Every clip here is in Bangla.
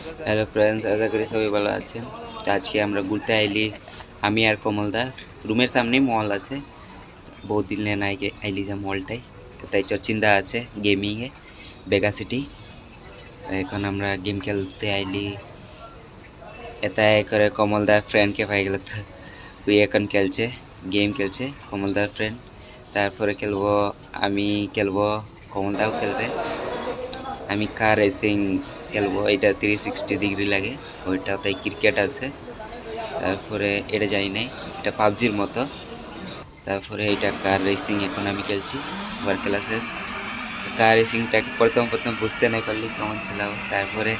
হ্যালো ফ্রেন্ডস, আশা করি সবাই ভালো আছেন। তো আজকে আমরা ঘুরতে আইলি, আমি আর কমলদা। রুমের সামনেই মল আছে, বহুত দিন নাই আইলি যে মলটাই। তাই চচিন্দা আছে গেমিংয়ে বেগা সিটি। এখন আমরা গেম খেলতে আইলি। এটাই করে কমলদার ফ্রেন্ডকে পাই গেল, তো তুই এখন খেলছে, গেম খেলছে কমলদার ফ্রেন্ড। তারপরে খেলবো আমি, খেলবো কমলদাও খেলবে। আমি কার রেসিং খেলবো, এটা 360 ডিগ্রি লাগে ওইটা। তাই ক্রিকেট আছে। তারপরে এটা জানি নাই, এটা পাবজির মতো। তারপরে এটা কার রেসিং এখন আমি খেলছি, আবার খেলা শেষ। কার রেসিংটা প্রথম প্রথম বুঝতে নাই পারলি কেমন ছিল। তারপরে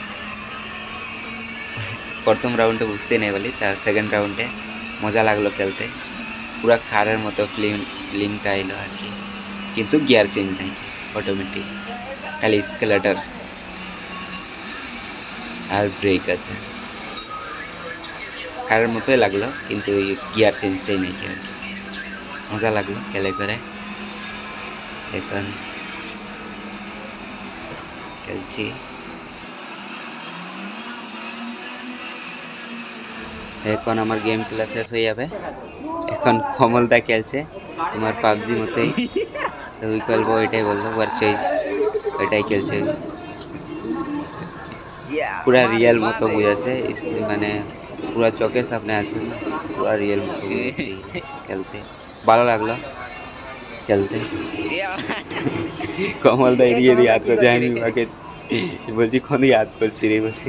প্রথম রাউন্ডে বুঝতে নাই পারলি, তার সেকেন্ড রাউন্ডে মজা লাগলো খেলতে। পুরা কারের মতো ফিলিংটা এলো আর কি, কিন্তু গিয়ার চেঞ্জ নাই, অটোমেটিক খালি স্কেলেটার আর ব্রেক আছে। কারের মতোই লাগলো, কিন্তু ওই গিয়ার চেঞ্জটাই নেই আর কি। মজা লাগলো খেলে করে। এখন খেলছি। এখন আমার গেম খেলা শেষ হয়ে যাবে। এখন কমলদা খেলছে তোমার পাবজি মতোই। তো ওই খেলবো, ওইটাই বললো ওয়ারচেজ, ওইটাই খেলছে। পুরা রিয়েল মতো বুঝাচ্ছে, মানে পুরা চোখের সামনে আছে না, পুরা রিয়েল মতো বুঝাচ্ছে খেলতে। ভালো লাগলো খেলতে। কমলদা এদিকে এদিকে याद করছে, আমি ওকে বলছি কোন याद করছি রে, বলছি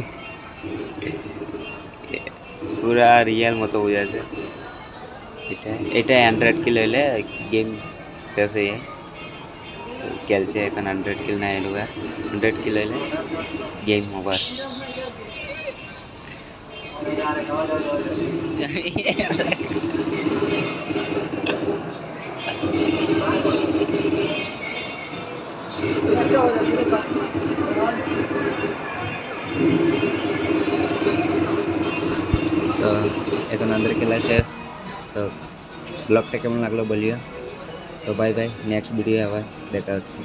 পুরা রিয়েল মতো বুঝাচ্ছে। এটা এটা 100 কিলো হলে গেম শেষ হয়ে যায়। তো খেলছে এখন 100 কিলো না এলো, 100 কিলো হলে গেম ওভার। তো এখন 100 কিলো শেষ। তো ব্লগটা কেমন লাগলো বলিও। তো বাই বাই, নেক্সট ভিডিও আবার দেখা হচ্ছে।